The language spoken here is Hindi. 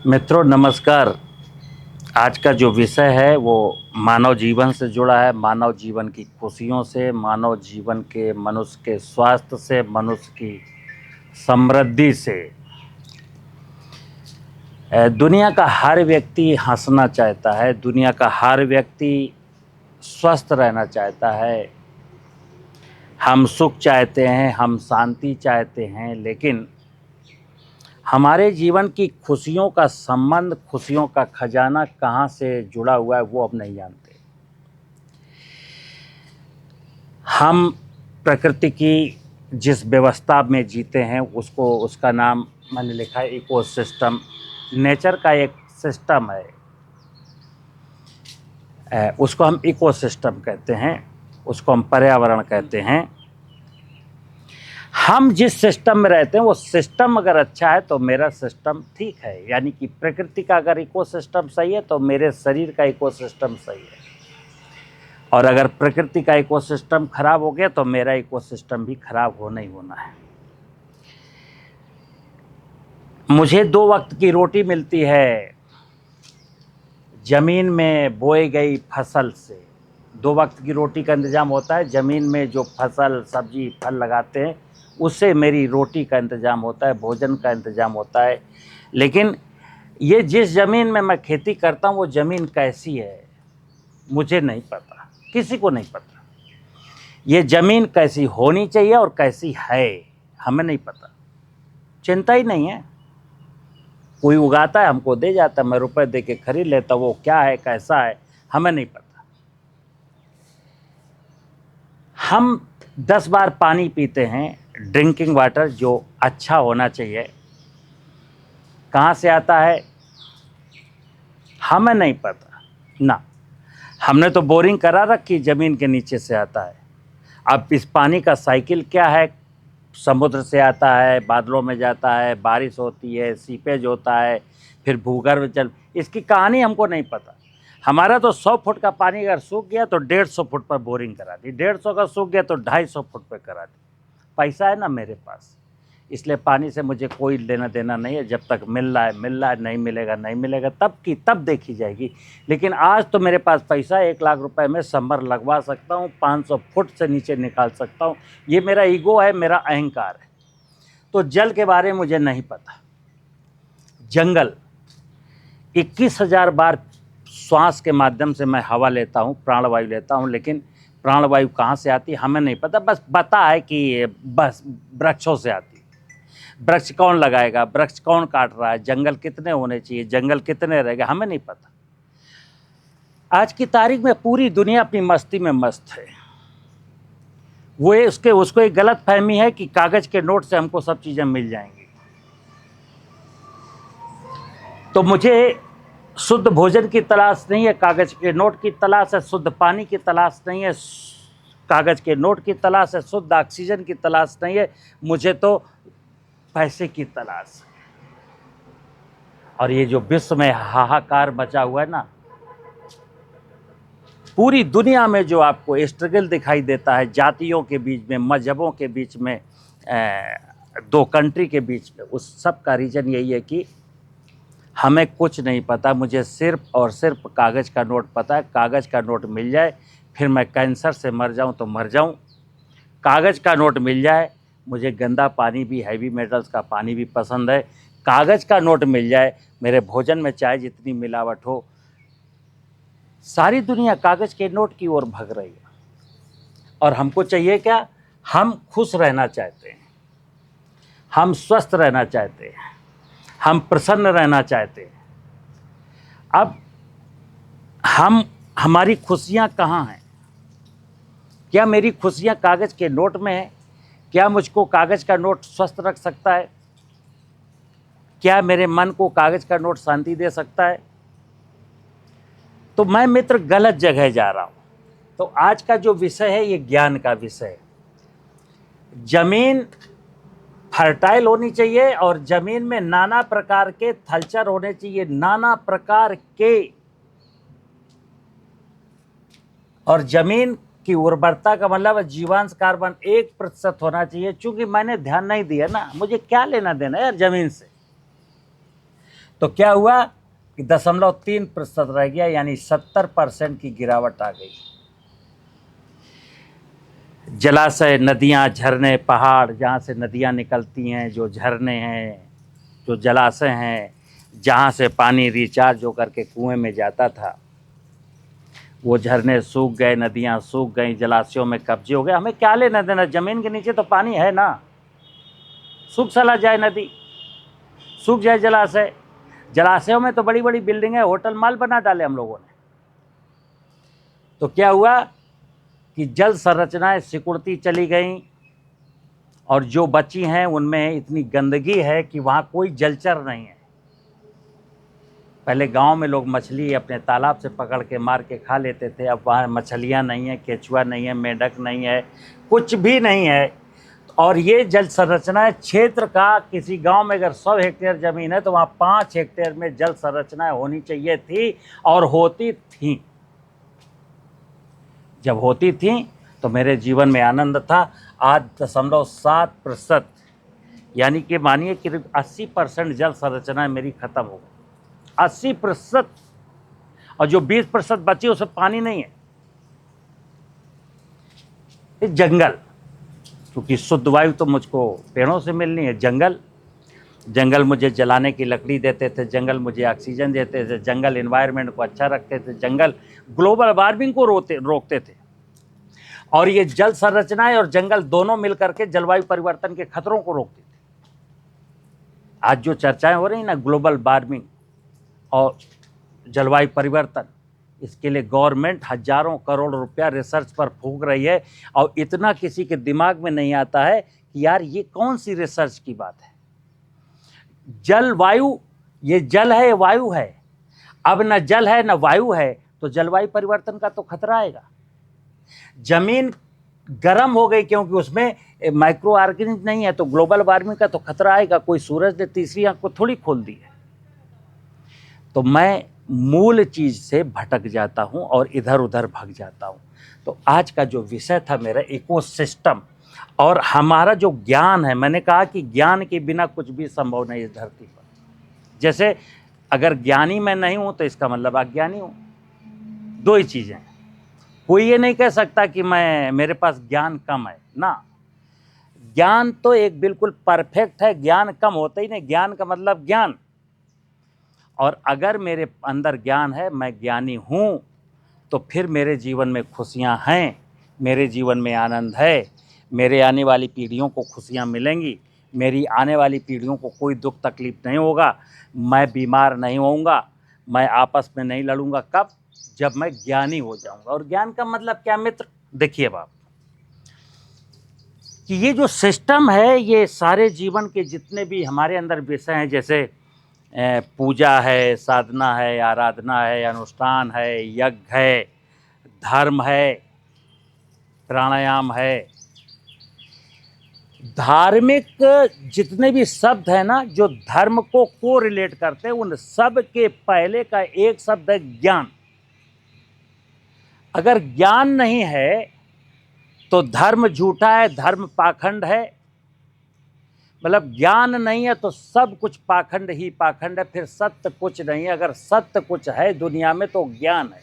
मित्रों नमस्कार। आज का जो विषय है वो मानव जीवन से जुड़ा है, मानव जीवन की खुशियों से, मानव जीवन के मनुष्य के स्वास्थ्य से, मनुष्य की समृद्धि से। दुनिया का हर व्यक्ति हंसना चाहता है, दुनिया का हर व्यक्ति स्वस्थ रहना चाहता है। हम सुख चाहते हैं, हम शांति चाहते हैं, लेकिन हमारे जीवन की खुशियों का संबंध, खुशियों का खजाना कहाँ से जुड़ा हुआ है वो अब नहीं जानते। हम प्रकृति की जिस व्यवस्था में जीते हैं उसका नाम मैंने लिखा है इकोसिस्टम। नेचर का एक सिस्टम है, उसको हम इकोसिस्टम कहते हैं, उसको हम पर्यावरण कहते हैं। हम जिस सिस्टम में रहते हैं वो सिस्टम अगर अच्छा है तो मेरा सिस्टम ठीक है, यानी कि प्रकृति का अगर इकोसिस्टम सही है तो मेरे शरीर का इकोसिस्टम सही है, और अगर प्रकृति का इकोसिस्टम खराब हो गया तो मेरा इकोसिस्टम भी खराब होना ही होना है। मुझे 2 वक्त की रोटी मिलती है ज़मीन में बोई गई फसल से। 2 वक्त की रोटी का इंतज़ाम होता है, ज़मीन में जो फसल सब्जी फल लगाते हैं उससे मेरी रोटी का इंतज़ाम होता है, भोजन का इंतज़ाम होता है। लेकिन ये जिस ज़मीन में मैं खेती करता हूँ वो ज़मीन कैसी है मुझे नहीं पता, किसी को नहीं पता। ये ज़मीन कैसी होनी चाहिए और कैसी है हमें नहीं पता, चिंता ही नहीं है। कोई उगाता है हमको दे जाता है, मैं रुपए दे के खरीद लेता, वो क्या है कैसा है हमें नहीं पता। हम 10 बार पानी पीते हैं, ड्रिंकिंग वाटर जो अच्छा होना चाहिए, कहाँ से आता है हमें नहीं पता ना। हमने तो बोरिंग करा रखी, ज़मीन के नीचे से आता है। अब इस पानी का साइकिल क्या है, समुद्र से आता है, बादलों में जाता है, बारिश होती है, सीपेज होता है, फिर भूगर्भ जल, इसकी कहानी हमको नहीं पता। हमारा तो 100 फुट का पानी अगर सूख गया तो 150 फुट पर बोरिंग करा दी, 150 का सूख गया तो 250 फुट पर करा दी। पैसा है ना मेरे पास, इसलिए पानी से मुझे कोई लेना देना नहीं है। जब तक मिल रहा है, नहीं मिलेगा नहीं मिलेगा, तब देखी जाएगी। लेकिन आज तो मेरे पास पैसा है, 1 लाख रुपए में समर लगवा सकता हूँ, 500 फुट से नीचे निकाल सकता हूँ। ये मेरा ईगो है, मेरा अहंकार है। तो जल के बारे में मुझे नहीं पता। जंगल 21,000 बार श्वास के माध्यम से मैं हवा लेता हूँ, प्राणवायु लेता हूँ, लेकिन प्राणवायु कहाँ से आती हमें नहीं पता। बस पता है कि बस वृक्षों से आती। वृक्ष कौन लगाएगा, वृक्ष कौन काट रहा है, जंगल कितने होने चाहिए, जंगल कितने रहेगा हमें नहीं पता। आज की तारीख में पूरी दुनिया अपनी मस्ती में मस्त है। वो उसको एक गलत फहमी है कि कागज के नोट से हमको सब चीज़ें मिल जाएंगी। तो मुझे शुद्ध भोजन की तलाश नहीं है, कागज के नोट की तलाश है। शुद्ध पानी की तलाश नहीं है, कागज के नोट की तलाश है। शुद्ध ऑक्सीजन की तलाश नहीं है, मुझे तो पैसे की तलाश है। और ये जो विश्व में हाहाकार मचा हुआ है ना, पूरी दुनिया में जो आपको स्ट्रगल दिखाई देता है जातियों के बीच में, मजहबों के बीच में, 2 कंट्री के बीच में, उस सब का रीज़न यही है कि हमें कुछ नहीं पता। मुझे सिर्फ और सिर्फ कागज़ का नोट पता है। कागज़ का नोट मिल जाए फिर मैं कैंसर से मर जाऊं तो मर जाऊं। कागज़ का नोट मिल जाए, मुझे गंदा पानी भी, हैवी मेटल्स का पानी भी पसंद है। कागज़ का नोट मिल जाए, मेरे भोजन में चाहे जितनी मिलावट हो, सारी दुनिया कागज़ के नोट की ओर भाग रही है। और हमको चाहिए क्या, हम खुश रहना चाहते हैं, हम स्वस्थ रहना चाहते हैं, हम प्रसन्न रहना चाहते हैं। अब हमारी खुशियाँ कहाँ हैं? क्या मेरी खुशियाँ कागज़ के नोट में है? क्या मुझको कागज़ का नोट स्वस्थ रख सकता है? क्या मेरे मन को कागज़ का नोट शांति दे सकता है? तो मैं मित्र गलत जगह जा रहा हूँ। तो आज का जो विषय है ये ज्ञान का विषय है। जमीन फर्टाइल होनी चाहिए और जमीन में नाना प्रकार के थलचर होने चाहिए, नाना प्रकार के, और जमीन की उर्वरता का मतलब जीवांश कार्बन 1% होना चाहिए। चूंकि मैंने ध्यान नहीं दिया ना, मुझे क्या लेना देना यार जमीन से। तो क्या हुआ कि 0.3% रह गया, यानी 70% की गिरावट आ गई। जलाशय, नदियाँ, झरने, पहाड़, जहाँ से नदियाँ निकलती हैं, जो झरने हैं, जो जलाशय हैं, जहाँ से पानी रिचार्ज होकर के कुएं में जाता था, वो झरने सूख गए, नदियाँ सूख गई, जलाशयों में कब्जे हो गए। हमें क्या लेना देना, ज़मीन के नीचे तो पानी है ना। सूख चला जाए नदी, सूख जाए जलाशय, जलाशयों में तो बड़ी बड़ी बिल्डिंगें, होटल, माल बना डाले हम लोगों ने। तो क्या हुआ कि जल संरचनाएं सिकुड़ती चली गईं, और जो बची हैं उनमें इतनी गंदगी है कि वहाँ कोई जलचर नहीं है। पहले गांव में लोग मछली अपने तालाब से पकड़ के मार के खा लेते थे, अब वहाँ मछलियाँ नहीं है, केचुआ नहीं है, मेंढक नहीं है, कुछ भी नहीं है। और ये जल संरचनाएं क्षेत्र का, किसी गांव में अगर 100 हेक्टेयर ज़मीन है तो वहाँ 5 हेक्टेयर में जल संरचनाएं होनी चाहिए थी, और होती थी। जब होती थी तो मेरे जीवन में आनंद था। आज 0.7%, यानी कि मानिए कि 80% जल संरचनाएं मेरी खत्म हो गई, 80%। और जो 20% बची उसमें पानी नहीं है। ये जंगल, क्योंकि शुद्ध वायु तो मुझको पेड़ों से मिलनी है। जंगल मुझे जलाने की लकड़ी देते थे, जंगल मुझे ऑक्सीजन देते थे, जंगल एनवायरनमेंट को अच्छा रखते थे, जंगल ग्लोबल वार्मिंग को रोकते थे। और ये जल संरचनाएं और जंगल दोनों मिलकर के जलवायु परिवर्तन के खतरों को रोकते थे। आज जो चर्चाएं हो रही ना, ग्लोबल वार्मिंग और जलवायु परिवर्तन, इसके लिए गवर्नमेंट हजारों करोड़ रुपया रिसर्च पर फूंक रही है, और इतना किसी के दिमाग में नहीं आता है कि यार ये कौन सी रिसर्च की बात है। जलवायु, ये जल है, वायु है। अब न जल है न वायु है तो जलवायु परिवर्तन का तो खतरा आएगा। जमीन गर्म हो गई क्योंकि उसमें माइक्रो ऑर्गेनिज्म नहीं है, तो ग्लोबल वार्मिंग का तो खतरा आएगा। कोई सूरज ने तीसरी आंख को थोड़ी खोल दी है। तो मैं मूल चीज से भटक जाता हूं और इधर उधर भाग जाता हूं। तो आज का जो विषय था मेरा, इकोसिस्टम और हमारा जो ज्ञान है, मैंने कहा कि ज्ञान के बिना कुछ भी संभव नहीं इस धरती पर। जैसे अगर ज्ञानी मैं नहीं हूं तो इसका मतलब अज्ञानी हूं। दो ही चीजें। कोई ये नहीं कह सकता कि मेरे पास ज्ञान कम है ना। ज्ञान तो एक बिल्कुल परफेक्ट है, ज्ञान कम होता ही नहीं। ज्ञान का मतलब ज्ञान। और अगर मेरे अंदर ज्ञान है, मैं ज्ञानी हूँ, तो फिर मेरे जीवन में खुशियाँ हैं, मेरे जीवन में आनंद है, मेरे आने वाली पीढ़ियों को खुशियाँ मिलेंगी, मेरी आने वाली पीढ़ियों को कोई दुख तकलीफ नहीं होगा, मैं बीमार नहीं होऊंगा, मैं आपस में नहीं लड़ूंगा। कब? जब मैं ज्ञानी हो जाऊंगा। और ज्ञान का मतलब क्या मित्र? देखिए बाप, कि ये जो सिस्टम है, ये सारे जीवन के जितने भी हमारे अंदर विषय हैं, जैसे पूजा है, साधना है, आराधना है, अनुष्ठान है, यज्ञ है, धर्म है, प्राणायाम है, धार्मिक जितने भी शब्द है ना, जो धर्म को कोरिलेट करते हैं, उन सब के पहले का एक शब्द है ज्ञान। अगर ज्ञान नहीं है तो धर्म झूठा है, धर्म पाखंड है। मतलब ज्ञान नहीं है तो सब कुछ पाखंड ही पाखंड है, फिर सत्य कुछ नहीं है। अगर सत्य कुछ है दुनिया में तो ज्ञान है।